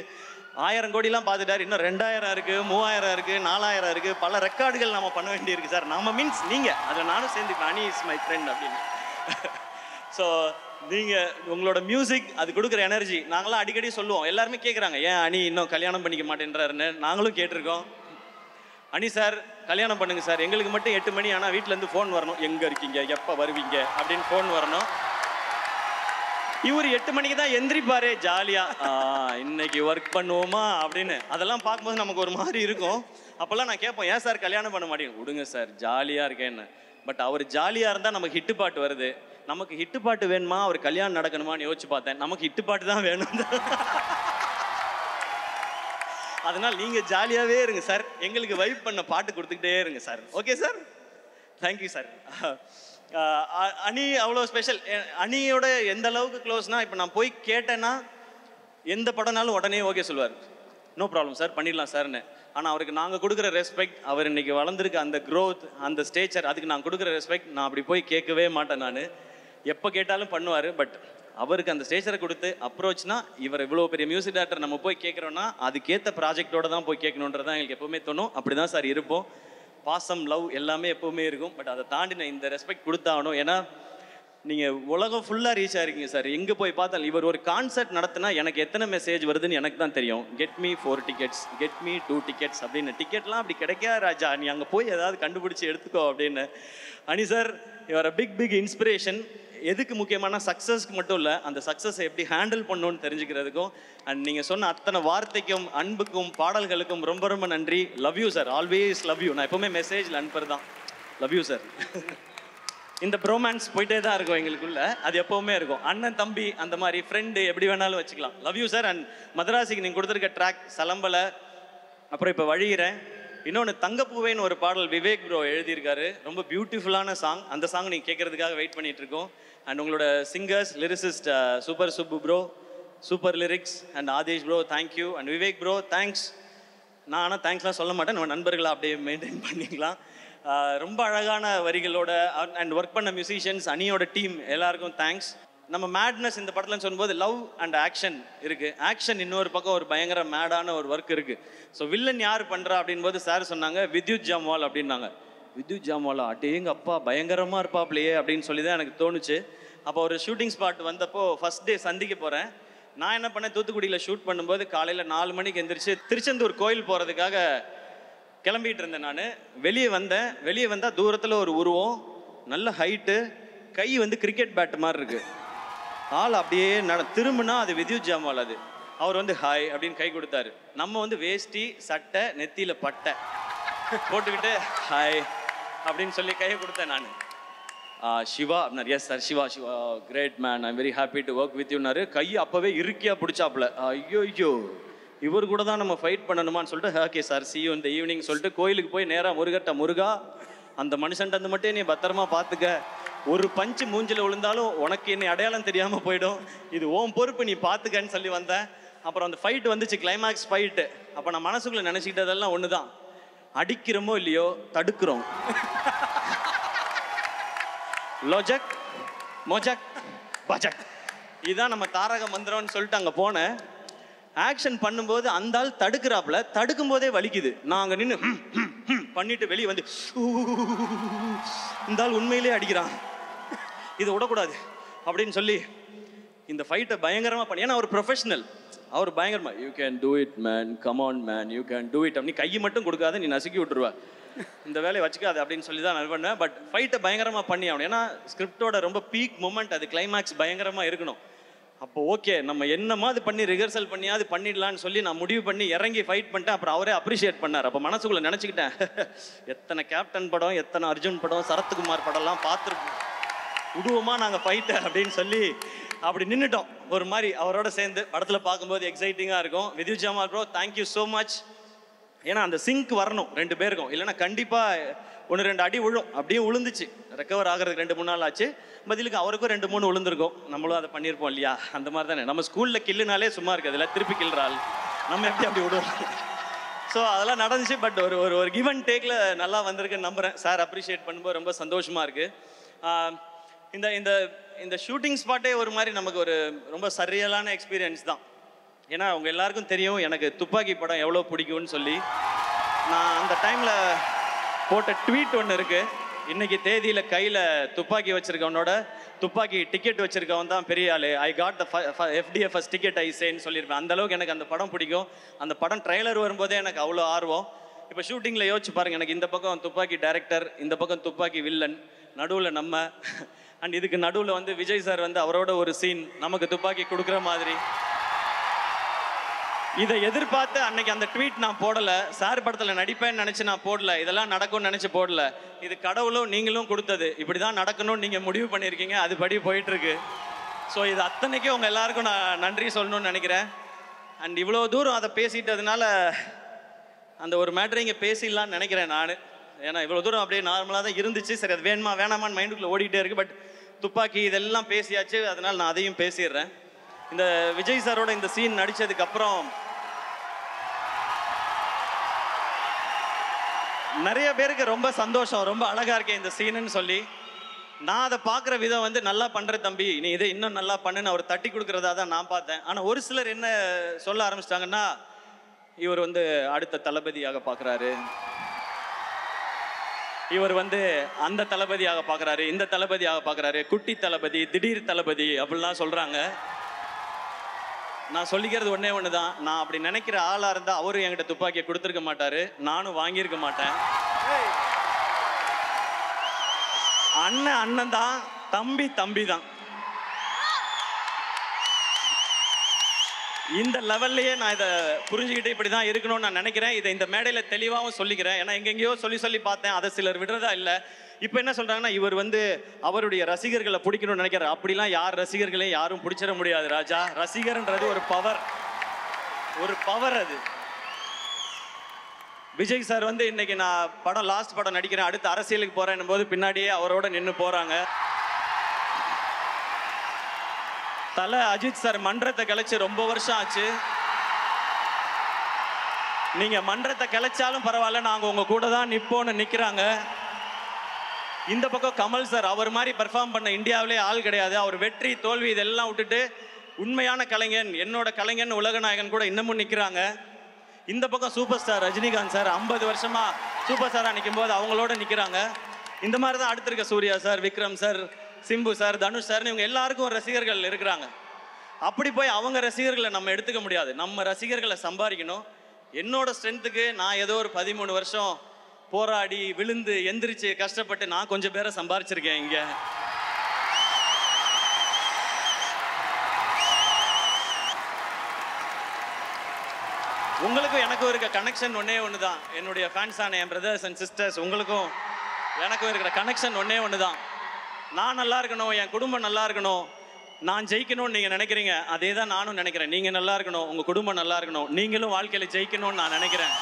1000 கோடிலாம் பார்த்துட்டார். இன்னும் 2000 இருக்குது, 3000 இருக்குது, 4000 இருக்குது. பல ரெக்கார்டுகள் நம்ம பண்ண வேண்டியிருக்கு சார். நம்ம மீன்ஸ் நீங்கள் அதில் நானும் சேர்ந்துக்கலாம். அனி இஸ் மை ஃப்ரெண்ட் அப்படின்னு. ஸோ நீங்கள் உங்களோட மியூசிக் அது கொடுக்குற எனர்ஜி நாங்களாம் அடிக்கடி சொல்லுவோம். எல்லாருமே கேட்குறாங்க, ஏன் அனி இன்னும் கல்யாணம் பண்ணிக்க மாட்டேன்றாருன்னு. நாங்களும் கேட்டிருக்கோம். அனி சார் கல்யாணம் பண்ணுங்க சார், எங்களுக்கு மட்டும் 8 மணி ஆனால் வீட்டிலேருந்து ஃபோன் வரணும், எங்கே இருக்கீங்க, எப்போ வருவீங்க அப்படின்னு ஃபோன் வரணும். இவர் 8 மணிக்கு தான் எந்திரிப்பாரு ஜாலியாக, இன்னைக்கு ஒர்க் பண்ணுவோமா அப்படின்னு. அதெல்லாம் பார்க்கும்போது நமக்கு ஒரு மாதிரி இருக்கும். அப்போல்லாம் நான் கேட்போம், ஏன் சார் கல்யாணம் பண்ண மாட்டேங்க? விடுங்க சார் ஜாலியாக இருக்கேன்னு. பட் அவர் ஜாலியாக இருந்தால் நமக்கு ஹிட்டு பாட்டு வருது. நமக்கு ஹிட்டு பாட்டு வேணுமா, அவர் கல்யாணம் நடக்கணுமான்னு யோசிச்சு பார்த்தேன். நமக்கு ஹிட்டு பாட்டு தான் வேணும். அதனால் நீங்கள் ஜாலியாகவே இருங்க சார், எங்களுக்கு வைப் பண்ண பாட்டு கொடுத்துக்கிட்டே இருங்க sir. Okay sir, thank you sir. அனி அவ்வளோ ஸ்பெஷல். அனியோட எந்த அளவுக்கு க்ளோஸ்னால், இப்போ நான் போய் கேட்டேன்னா எந்த படம்னாலும் உடனே ஓகே சொல்லுவார், நோ ப்ராப்ளம் சார் பண்ணிடலாம் சார்னு. ஆனால் அவருக்கு நாங்கள் கொடுக்குற ரெஸ்பெக்ட், அவர் இன்றைக்கி வளர்ந்துருக்க அந்த க்ரோத், அந்த ஸ்டேச்சர், அதுக்கு நான் கொடுக்குற ரெஸ்பெக்ட் நான் அப்படி போய் கேட்கவே மாட்டேன். நான் எப்போ கேட்டாலும் பண்ணுவார். பட் அவருக்கு அந்த ஸ்டேச்சரை கொடுத்து அப்ரோச்னா, இவர் இவ்வளோ பெரிய மியூசிக் டைரக்டர் நம்ம போய் கேட்குறோன்னா அதுக்கேற்ற ப்ராஜெக்டோடு தான் போய் கேட்கணுன்றது தான் எங்களுக்கு எப்போவுமே தோணும். அப்படி தான் சார் இருப்போம். பாசம், லவ் எல்லாமே எப்போவுமே இருக்கும். பட் அதை தாண்டி நான் இந்த ரெஸ்பெக்ட் கொடுத்தாகணும். ஏன்னா நீங்கள் உலகம் ஃபுல்லாக ரீச் ஆகிருக்கீங்க சார். எங்கே போய் பார்த்தாலும் இவர் ஒரு கான்சர்ட் நடத்தினா எனக்கு எத்தனை மெசேஜ் வருதுன்னு எனக்கு தான் தெரியும். Get me 4 tickets, get me 2 tickets அப்படின்னு. டிக்கெட்லாம் அப்படி கிடைக்காது ராஜா, நீ அங்கே போய் ஏதாவது கண்டுபிடிச்சி எடுத்துக்கோ அப்படின்னு. அனி sir, your a big inspiration. எதுக்கு முக்கியமான சக்ஸஸ்க்கு மட்டும் இல்லை, அந்த சக்ஸஸை எப்படி ஹேண்டில் பண்ணணும்னு தெரிஞ்சுக்கிறதுக்கும். அண்ட் நீங்கள் சொன்ன அத்தனை வார்த்தைக்கும், அன்புக்கும், பாடல்களுக்கும் ரொம்ப ரொம்ப நன்றி. Love you sir, always love you. நான் எப்போவுமே மெசேஜில் அனுப்புறது தான் லவ் யூ சார். இந்த ப்ரோமான்ஸ் போயிட்டே தான் இருக்கும் எங்களுக்குள்ள, அது எப்போவுமே இருக்கும். அண்ணன் தம்பி அந்த மாதிரி ஃப்ரெண்டு எப்படி வேணாலும் வச்சுக்கலாம். Love you sir. அண்ட் மதராசிக்கு நீங்கள் கொடுத்துருக்க ட்ராக் சலம்பலை, அப்புறம் இப்போ வழிகிறேன். இன்னொன்று தங்கப்பூவேன்னு ஒரு பாடல் விவேக் ப்ரோ எழுதியிருக்காரு, ரொம்ப பியூட்டிஃபுல்லான சாங். அந்த சாங் நீங்கள் கேட்குறதுக்காக வெயிட் பண்ணிட்டு இருக்கோம். அண்ட் உங்களோட singers, lyricist super Subbu bro, super lyrics. And Aadesh bro thank you. And Vivek bro thanks. நான் ஆனால் தேங்க்ஸ்லாம் சொல்ல மாட்டேன், நம்ம நண்பர்களாக அப்படியே மெயின்டைன் பண்ணிக்கலாம். ரொம்ப அழகான வரிகளோட அண்ட் ஒர்க் பண்ண மியூசிஷியன்ஸ், அணியோட டீம் எல்லாருக்கும் தேங்க்ஸ். நம்ம மேட்னஸ் இந்த படத்தில் சொல்லும்போது லவ் அண்ட் ஆக்ஷன் இருக்குது. ஆக்ஷன் இன்னொரு பக்கம் ஒரு பயங்கர மேடான ஒரு ஒர்க் இருக்குது. ஸோ வில்லன் யார் பண்ணுறா அப்படின்போது சார் சொன்னாங்க வித்யுத் ஜாம்வால் அப்படின்னாங்க. வித்யுத் ஜாம்வாலா, அட்டேங்க அப்பா பயங்கரமாக இருப்பாப்லையே அப்படின்னு சொல்லி தான் எனக்கு தோணுச்சு. அப்போ ஒரு ஷூட்டிங் ஸ்பாட் வந்தப்போ ஃபஸ்ட் டே சந்திக்க போகிறேன். நான் என்ன பண்ணேன், தூத்துக்குடியில் ஷூட் பண்ணும்போது காலையில் 4 மணிக்கு எந்திரிச்சு திருச்செந்தூர் கோயில் போகிறதுக்காக கிளம்பிகிட்டு இருந்தேன். நான் வெளியே வந்தால் தூரத்தில் ஒரு உருவம், நல்ல ஹைட்டு, கை வந்து கிரிக்கெட் பேட் மாதிரி இருக்குது. ஆள் அப்படியே திரும்பினா அது வித்யுத் ஜாம்வால். அது அவர் வந்து ஹாய் அப்படின்னு கை கொடுத்தாரு. நம்ம வந்து வேஷ்டி சட்டை நெத்தியில் பட்டை போட்டுக்கிட்டு ஹாய் அப்படின்னு சொல்லி கையை கொடுத்தேன் நான். சிவா அப்படின்னாரு. Yes sir, Siva great man, I'm very happy to work with யூனாரு. கை அப்போவே இருக்கியாக பிடிச்சாப்புல. ஐயோ இவர் கூட தான் நம்ம ஃபைட் பண்ணணுமான்னு சொல்லிட்டு ஓகே சார் சி யூ இந்த ஈவினிங் சொல்லிட்டு கோயிலுக்கு போய் நேராக முருகா அந்த மனுஷன்ட்டு அந்த மட்டும் நீ பத்திரமா பார்த்துக்க, ஒரு பஞ்சு மூஞ்சில் விழுந்தாலும் உனக்கு என்னை அடையாளம் தெரியாமல் போயிடும், இது ஓம் பொறுப்பு, நீ பார்த்துக்கன்னு சொல்லி வந்தேன். அப்புறம் அந்த ஃபைட்டு வந்துச்சு, கிளைமேக்ஸ் ஃபைட்டு. அப்போ நான் மனசுக்குள்ளே நினச்சிக்கிட்டதெல்லாம் ஒன்று தான், அடிக்கிறோமோ இல்லையோ தடுக்கிறோம். லோஜக் மோஜக் பஜக், இதுதான் நம்ம தாரக மந்திரம்னு சொல்லிட்டு அங்கே போனேன். ஆக்ஷன் பண்ணும்போது அந்த ஆள் தடுக்கிறாப்புல, தடுக்கும் போதே வலிக்குது. நான் அங்கே நின்று பண்ணிட்டு வெளியே வந்து இந்த ஆள் உண்மையிலே அடிக்கிறான், இதை விடக்கூடாது அப்படின்னு சொல்லி இந்த ஃபைட்டை பயங்கரமாக பண்ணி. ஏன்னா அவர் ப்ரொஃபஷனல், அவர் பயங்கரமா you can do it man, come on man, you can do it. நீ கையை மட்டும் கொடுக்காத, நீ நசுக்கி விட்டுருவா, இந்த வேலையை வச்சுக்காது அப்படின்னு சொல்லி தான் நான் பண்ணேன். பட் ஃபைட்டை பயங்கரமாக பண்ணி ஆகணும். ஏன்னா ஸ்கிரிப்டோட ரொம்ப பீக் மூமெண்ட் அது, கிளைமேக்ஸ் பயங்கரமாக இருக்கணும். அப்போ ஓகே நம்ம என்னமாவது பண்ணி ரிஹர்சல் பண்ணியாவது பண்ணிடலான்னு சொல்லி நான் முடிவு பண்ணி இறங்கி ஃபைட் பண்ணிட்டேன். அப்புறம் அவரே அப்ரிஷியேட் பண்ணார். அப்போ மனசுக்குள்ளே நினச்சிக்கிட்டேன், எத்தனை கேப்டன் படம், எத்தனை அர்ஜுன் படம், சரத்குமார் படம்லாம் பார்த்துருக்கோம், விடுவோமா நாங்கள் ஃபைட்டை அப்படின்னு சொல்லி அப்படி நின்றுட்டோம். ஒரு மாதிரி அவரோட சேர்ந்து படத்தில் பார்க்கும்போது எக்ஸைட்டிங்காக இருக்கும். Vidyut Jammwal bro thank you so much. ஏன்னா அந்த சிங்க் வரணும் 2 பேருக்கும், இல்லைன்னா கண்டிப்பாக 1-2 அடி விழும். அப்படியே விழுந்துச்சு, ரெக்கவர் ஆகிறதுக்கு 2-3 நாள் ஆச்சு. பதிலுக்கு அவருக்கும் 2-3 விழுந்திருக்கும், நம்மளும் அதை பண்ணியிருப்போம் இல்லையா? அந்த மாதிரி தானே நம்ம ஸ்கூலில் கில்லுனாலே சும்மா இருக்கிறதுல திருப்பி கில்றாள், நம்ம எப்படி அப்படி விடுவோம்? ஸோ அதெல்லாம் நடந்துச்சு. பட் ஒரு ஒரு கிவ் அண்ட் டேக்கில் நல்லா வந்திருக்குன்னு நம்புகிறேன். சார் அப்ரிஷியேட் பண்ணும்போது ரொம்ப சந்தோஷமாக இருக்குது. இந்த இந்த இந்த ஷூட்டிங் ஸ்பாட்டே ஒரு மாதிரி நமக்கு ஒரு ரொம்ப சரியலான எக்ஸ்பீரியன்ஸ் தான். ஏன்னா அவங்க எல்லாருக்கும் தெரியும் எனக்கு துப்பாக்கி படம் எவ்வளோ பிடிக்கும்னு சொல்லி. நான் அந்த டைமில் போட்ட ட்வீட் ஒன்று இருக்குது, இன்னைக்கு தேதியில் கையில் துப்பாக்கி வச்சுருக்கவனோட துப்பாக்கி டிக்கெட் வச்சுருக்கவன் தான் பெரிய ஆள், I got the FDA first ticket I சேன்னு சொல்லியிருப்பேன். அந்தளவுக்கு எனக்கு அந்த படம் பிடிக்கும். அந்த படம் ட்ரெய்லர் வரும்போதே எனக்கு அவ்வளோ ஆர்வம். இப்போ ஷூட்டிங்கில் யோசிச்சு பாருங்கள், எனக்கு இந்த பக்கம் துப்பாக்கி டைரக்டர், இந்த பக்கம் துப்பாக்கி வில்லன், நடுவில் நம்ம, அண்ட் இதுக்கு நடுவில் வந்து விஜய் சார் வந்து அவரோட ஒரு சீன் நமக்கு துப்பாக்கி கொடுக்குற மாதிரி. இதை எதிர்பார்த்து அன்னைக்கு அந்த ட்வீட் நான் போடலை, சார் படத்தில் நடிப்பேன்னு நினச்சி நான் போடல, இதெல்லாம் நடக்கும்னு நினச்சி போடல. இது கடவுளும் நீங்களும் கொடுத்தது, இப்படி தான் நடக்கணும்னு நீங்கள் முடிவு பண்ணியிருக்கீங்க, அதுபடி போயிட்டுருக்கு. ஸோ இது அத்தனைக்கும் உங்கள் எல்லாருக்கும் நான் நன்றி சொல்லணும்னு நினைக்கிறேன். அண்ட் இவ்வளோ தூரம் அதை பேசிட்டதுனால அந்த ஒரு மேட்டரை இங்கே பேசிடலான்னு நினைக்கிறேன் நான். ஏன்னா இவ்வளோ தூரம் அப்படியே நார்மலாக தான் இருந்துச்சு. சரி அது வேணுமா வேணாமான்னு மைண்டுக்குள்ளே ஓடிக்கிட்டே இருக்குது. பட் துப்பாக்கி இதெல்லாம் பேசியாச்சு, அதனால் நான் அதையும் பேசிடுறேன். இந்த விஜய் சாரோட இந்த சீன் நடித்ததுக்கப்புறம் நிறைய பேருக்கு ரொம்ப சந்தோஷம், ரொம்ப அழகாக இருக்கேன் இந்த சீனுன்னு சொல்லி. நான் அதை பார்க்குற விதம் வந்து நல்லா பண்ணுற தம்பி, நீ இதை இன்னும் நல்லா பண்ணுன்னு அவர் தட்டி கொடுக்குறதா தான் நான் பார்த்தேன். ஆனால் ஒரு சிலர் என்ன சொல்ல ஆரம்பிச்சிட்டாங்கன்னா, இவர் வந்து அடுத்த தளபதியாக பார்க்குறாரு, இவர் வந்து அந்த தளபதியாக பார்க்குறாரு, இந்த தளபதியாக பார்க்குறாரு, குட்டி தளபதி, திடீர் தளபதி அப்படிலாம் சொல்கிறாங்க. நான் சொல்லிக்கிறது ஒன்றே ஒன்று தான், நான் அப்படி நினைக்கிற ஆளாக இருந்தால் அவரும் என்கிட்ட துப்பாக்கியை கொடுத்துருக்க மாட்டார், நானும் வாங்கியிருக்க மாட்டேன். அண்ணன் அண்ணன் தான், தம்பி தம்பி தான். இந்த லெவல்லையே நான் இதை புரிஞ்சுக்கிட்டு இப்படி தான் இருக்கணும்னு நான் நினைக்கிறேன். இதை இந்த மேடையில் தெளிவாகவும் சொல்லிக்கிறேன். ஏன்னா எங்கெங்கேயோ சொல்லி பார்த்தேன், அதை சிலர் விடுறதா இல்லை. இப்போ என்ன சொல்கிறாங்கன்னா, இவர் வந்து அவருடைய ரசிகர்களை பிடிக்கணும்னு நினைக்கிறார். அப்படிலாம் யார் ரசிகர்களையும் யாரும் பிடிச்சிட முடியாது ராஜா. ரசிகர்ன்றது ஒரு பவர், ஒரு பவர். அது விஜய் சார் வந்து இன்னைக்கு நான் படம் லாஸ்ட் படம் நடிக்கிறேன், அடுத்து அரசியலுக்கு போகிறேன் போது பின்னாடியே அவரோட நின்று போகிறாங்க. தலை அஜித் சார் மன்றத்தை கலைச்சு ரொம்ப வருஷம் ஆச்சு. நீங்க மன்றத்தை கலைச்சாலும் பரவாயில்ல, நாங்க உங்க கூட தான் நிப்போன்னு நிக்கிறாங்க. இந்த பக்கம் கமல் சார், அவர் மாதிரி பெர்ஃபார்ம் பண்ண இந்தியாவிலே ஆள் கிடையாது. அவர் வெற்றி தோல்வி இதெல்லாம் விட்டுட்டு உண்மையான கலைஞன், என்னோட கலைஞன், உலகநாயகன் கூட இன்னமும் நிற்கிறாங்க. இந்த பக்கம் சூப்பர் ஸ்டார் ரஜினிகாந்த் சார் 50 வருஷமா சூப்பர் ஸ்டாராக நிற்கும் போது அவங்களோட நிற்கிறாங்க. இந்த மாதிரி தான் அடுத்திருக்க Suriya sir, Vikram sir, Simbu sir, Dhanush sir, இவங்க எல்லாருக்கும் ரசிகர்கள் இருக்கிறாங்க. அப்படி போய் அவங்க ரசிகர்களை நம்ம எடுத்துக்க முடியாது. நம்ம ரசிகர்களை சம்பாதிக்கணும். என்னோட ஸ்ட்ரென்த்துக்கு நான் ஏதோ ஒரு 13 வருஷம் போராடி விழுந்து எந்திரிச்சு கஷ்டப்பட்டு நான் கொஞ்சம் பேரை சம்பாரிச்சிருக்கேன் இங்க. உங்களுக்கும் எனக்கும் இருக்க கனெக்ஷன் ஒன்னே ஒன்று தான். என்னுடைய ஃபேன்ஸான என் பிரதர்ஸ் அண்ட் சிஸ்டர்ஸ், உங்களுக்கும் எனக்கும் இருக்கிற கனெக்ஷன் ஒன்னே ஒன்று தான். நான் நல்லா இருக்கணும், என் குடும்பம் நல்லா இருக்கணும், நான் ஜெயிக்கணும்னு நீங்கள் நினைக்கிறீங்க, அதே தான் நானும் நினைக்கிறேன். நீங்கள் நல்லா இருக்கணும், உங்கள் குடும்பம் நல்லா இருக்கணும், நீங்களும் வாழ்க்கையில் ஜெயிக்கணும்னு நான் நினைக்கிறேன்.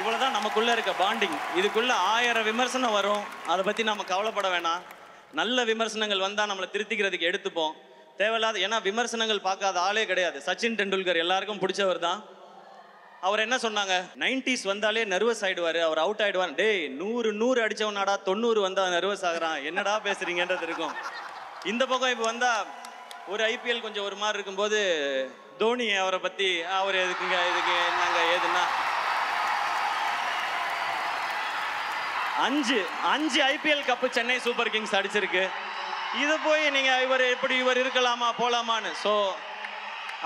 இவ்வளோதான் நமக்குள்ளே இருக்க பாண்டிங். இதுக்குள்ளே 1000 விமர்சனம் வரும், அதை பற்றி நம்ம கவலைப்பட வேணாம். நல்ல விமர்சனங்கள் வந்தால் நம்மளை திருத்திக்கிறதுக்கு எடுத்துப்போம். தேவையில்லாத, ஏன்னா விமர்சனங்கள் பார்க்காத ஆளே கிடையாது. சச்சின் டெண்டுல்கர் எல்லாருக்கும் பிடிச்சவர் தான். அவர் என்ன சொன்னாங்க, 90s வந்தாலே நர்வஸ் ஆகிடுவார், அவர் அவுட் ஆகிடுவார். டேய் 100 அடித்தவனாடா 90 வந்தால் நர்வஸ் ஆகிறான், என்னடா பேசுகிறீங்கன்றது இருக்கும். இந்த பக்கம் இப்போ வந்தால் ஒரு ஐபிஎல் கொஞ்சம் ஒரு மாதிரி இருக்கும்போது தோனி அவரை பற்றி, அவர் எதுக்குங்க, இதுக்கு என்னங்க ஏதுன்னா, 5 IPL cup Chennai super Kings அடிச்சிருக்கு. இதை போய் நீங்கள் இவர் இருக்கலாமா போகலாமான்னு. ஸோ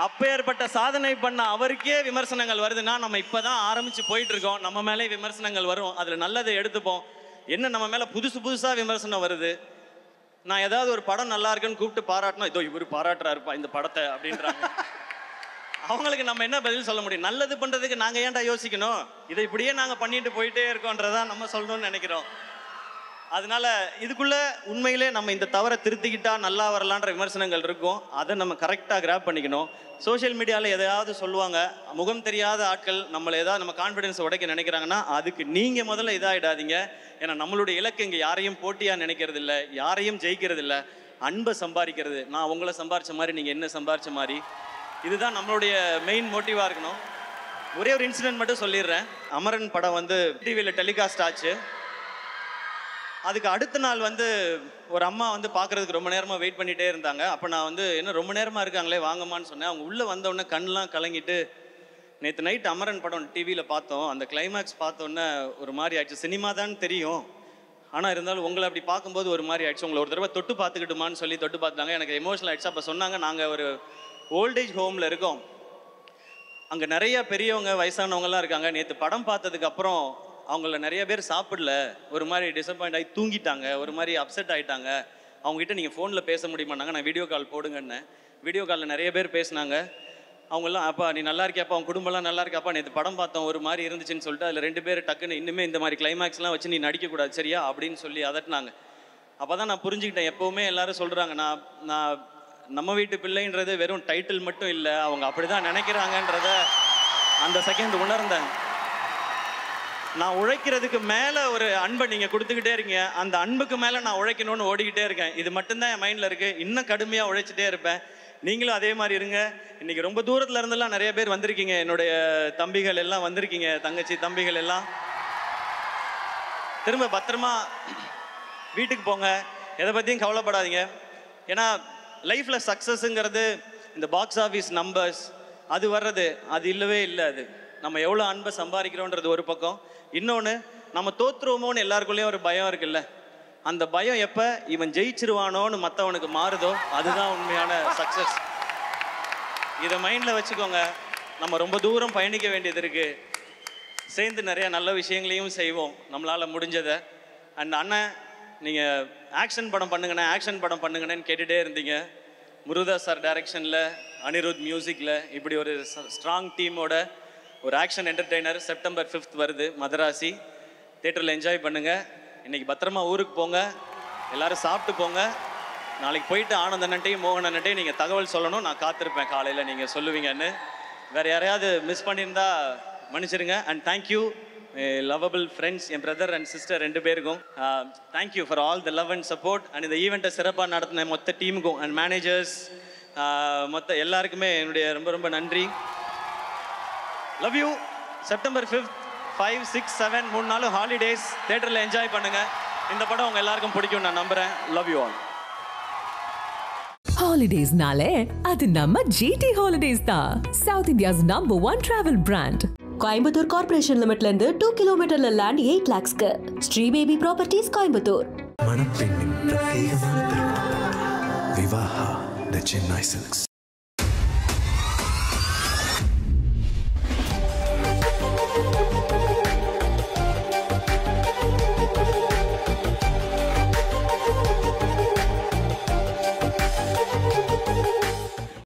அப்பேற்பட்ட சாதனை பண்ண அவருக்கே விமர்சனங்கள் வருதுன்னா, நம்ம இப்போ தான் ஆரம்பித்து போயிட்டுருக்கோம். நம்ம மேலே விமர்சனங்கள் வரும், அதில் நல்லதை எடுத்துப்போம். என்ன நம்ம மேலே புதுசாக விமர்சனம் வருது. நான் ஏதாவது ஒரு படம் நல்லா இருக்குன்னு கூப்பிட்டு பாராட்டினா, இதோ இவர் பாராட்டுறாருப்பா இந்த படத்தை அப்படின்றாங்க. அவங்களுக்கு நம்ம என்ன பதில் சொல்ல முடியும்? நல்லது பண்ணுறதுக்கு நாங்கள் ஏன்டா யோசிக்கணும், இதை இப்படியே நாங்கள் பண்ணிட்டு போயிட்டே இருக்கோன்றதான் நம்ம சொல்லணும்னு நினைக்கிறோம். அதனால இதுக்குள்ளே உண்மையிலே நம்ம இந்த தவறை திருத்திக்கிட்டா நல்லா வரலான்ற விமர்சனங்கள் இருக்கும். அதை நம்ம கரெக்டாக கிராப் பண்ணிக்கணும். சோஷியல் மீடியாவில் எதையாவது சொல்லுவாங்க, முகம் தெரியாத ஆட்கள் நம்மளை ஏதாவது நம்ம கான்ஃபிடென்ஸை உடைக்க நினைக்கிறாங்கன்னா, அதுக்கு நீங்கள் முதல்ல இதாகிடாதீங்க. ஏன்னா நம்மளுடைய இலக்கு இங்கே யாரையும் போட்டியாக நினைக்கிறது இல்லை, யாரையும் ஜெயிக்கிறது இல்லை, அன்பை சம்பாதிக்கிறது. நான் உங்களை சம்பாரித்த மாதிரி நீங்கள் என்ன சம்பாரித்த மாதிரி, இதுதான் நம்மளுடைய மெயின் மோட்டிவாக இருக்கணும். ஒரே ஒரு இன்சிடென்ட் மட்டும் சொல்லிடுறேன். அமரன் படம் வந்து டிவியில் டெலிகாஸ்ட் ஆச்சு. அதுக்கு அடுத்த நாள் வந்து ஒரு அம்மா வந்து பார்க்குறதுக்கு ரொம்ப நேரமாக வெயிட் பண்ணிகிட்டே இருந்தாங்க. அப்போ நான் வந்து என்ன ரொம்ப நேரமாக இருக்காங்களே வாங்கம்மான்னு சொன்னேன். அவங்க உள்ளே வந்தோடனே கண்ணெலாம் கலங்கிட்டு, நேற்று நைட் அமரன் படம் டிவியில் பார்த்தோம், அந்த கிளைமேக்ஸ் பார்த்தோன்னே ஒரு மாதிரி ஆயிடுச்சு. சினிமா தான் தெரியும், ஆனால் இருந்தாலும் உங்களை அப்படி பார்க்கும்போது ஒரு மாதிரி ஆயிடுச்சு, உங்களை ஒரு தடவை தொட்டு பார்த்துக்கிட்டுமான்னு சொல்லி தொட்டு பார்த்தாங்க. எனக்கு எமோஷனல் ஆகிடுச்சு. அப்போ சொன்னாங்க, நாங்கள் ஒரு ஓல்டேஜ் ஹோமில் இருக்கோம், அங்கே நிறைய பெரியவங்க வயசானவங்கலாம் இருக்காங்க. நேற்று படம் பார்த்ததுக்கப்புறம் அவங்கள நிறைய பேர் சாப்பிடல, ஒரு மாதிரி டிசப்பாயிண்ட் ஆகி தூங்கிட்டாங்க, ஒரு மாதிரி அப்செட் ஆகிட்டாங்க. அவங்ககிட்ட நீங்கள் ஃபோனில் பேச முடியுமான்னாங்க. நான் வீடியோ கால் போடுங்கன்னு. வீடியோ காலில் நிறைய பேர் பேசினாங்க. அவங்கெல்லாம், அப்பா நீ நல்லா இருக்கியாப்பா, அவங்க குடும்பம்லாம் நல்லா இருக்காப்பா, நேற்று படம் பார்த்தோம் ஒரு மாதிரி இருந்துச்சுன்னு சொல்லிட்டு அதில் 2 பேர் டக்குன்னு இன்னுமே இந்த மாதிரி கிளைமேக்ஸ்லாம் வச்சு நீ நடிக்கக்கூடாது சரியா அப்படின்னு சொல்லி அதட்டினாங்க. அப்போ தான் நான் புரிஞ்சுக்கிட்டேன். எப்போவுமே எல்லாரும் சொல்கிறாங்க, நான் நம்ம வீட்டு பிள்ளைன்றது வெறும் டைட்டில் மட்டும் இல்லை, அவங்க அப்படி தான் நினைக்கிறாங்கன்றத அந்த செகண்ட் உணர்ந்தேன். நான் உழைக்கிறதுக்கு மேலே ஒரு அன்பை நீங்கள் கொடுத்துக்கிட்டே இருக்கீங்க, அந்த அன்புக்கு மேலே நான் உழைக்கணும்னு ஓடிக்கிட்டே இருக்கேன். இது மட்டும்தான் என் மைண்டில் இருக்குது. இன்னும் கடுமையாக உழைச்சிட்டே இருப்பேன். நீங்களும் அதே மாதிரி இருங்க. இன்றைக்கி ரொம்ப தூரத்தில் இருந்தெல்லாம் நிறைய பேர் வந்திருக்கீங்க, என்னுடைய தம்பிகள் எல்லாம் வந்திருக்கீங்க, தங்கச்சி தம்பிகள் எல்லாம். திரும்ப பத்திரமா வீட்டுக்கு போங்க, எதை பற்றியும் கவலைப்படாதீங்க. ஏன்னா லைஃப்பில் சக்ஸஸுங்கிறது இந்த பாக்ஸ் ஆஃபீஸ் நம்பர்ஸ் அது வர்றது அது இல்லவே இல்லை. அது நம்ம எவ்வளோ அன்பை சம்பாதிக்கிறோன்றது ஒரு பக்கம். இன்னொன்று, நம்ம தோற்றுருவோமோன்னு எல்லாருக்குள்ளேயும் ஒரு பயம் இருக்குல்ல, அந்த பயம் எப்போ இவன் ஜெயிச்சிருவானோன்னு மற்றவனுக்கு மாறுதோ அதுதான் உண்மையான சக்ஸஸ். இதை மைண்டில் வச்சுக்கோங்க. நம்ம ரொம்ப தூரம் பயணிக்க வேண்டியது இருக்குது. சேர்ந்து நிறைய நல்ல விஷயங்களையும் செய்வோம் நம்மளால் முடிஞ்சதை. அண்ட் அண்ணன் நீங்கள் ஆக்ஷன் படம் பண்ணுங்கன்னு கேட்டுகிட்டே இருந்தீங்க. முருகதாஸ் சார் டைரக்ஷனில், அனிருத் மியூசிக்கில் இப்படி ஒரு ஸ்ட்ராங் டீமோட ஒரு ஆக்ஷன் என்டர்டெய்னர் செப்டம்பர் 5th வருது மதராசி. தேட்டரில் என்ஜாய் பண்ணுங்கள். இன்றைக்கி பத்திரமா ஊருக்கு போங்க, எல்லோரும் சாப்பிட்டு போங்க. நாளைக்கு போயிட்டு ஆனந்த் அண்ணன்ட்டையும் மோகன் அண்ணன்ட்டையும் நீங்கள் தகவல் சொல்லணும். நான் காத்திருப்பேன் காலையில் நீங்கள் சொல்லுவீங்கன்னு. வேறு யாரையாவது மிஸ் பண்ணியிருந்தா மன்னிச்சிருங்க. And thank you lovable friends, N brother and sister 2 பேருக்கும் thank you for all the love and support. And இந்த ஈவெண்ட்டை சிறப்பாக நடத்தின மொத்த டீமுக்கும் அண்ட் மேனேஜர்ஸ் மொத்த எல்லாருக்குமே என்னுடைய ரொம்ப ரொம்ப நன்றி. Love you. செப்டம்பர் 5th 5, 6, 7 3 நாள் ஹாலிடேஸ். தேட்டரில் என்ஜாய் பண்ணுங்கள். இந்த படம் உங்கள் எல்லாருக்கும் பிடிக்கும் நான் நம்புகிறேன். Love you all. ஹாலிடேஸ்னாலே அது நம்ம ஜிடி ஹாலிடேஸ் தான். South India's number 1 travel brand. Coimbatore corporation லிமிட்ல இருந்து 2 கிலோமீட்டர்ல லேண்ட் 8 lakhsக்கு ஸ்ரீ பேபி ப்ராப்பர்ட்டிஸ் கோயம்புத்தூர். மணப்பெண்ணின் பிரத்யேகமான திருமணம் விவாஹா தி சென்னை சில்க்ஸ்.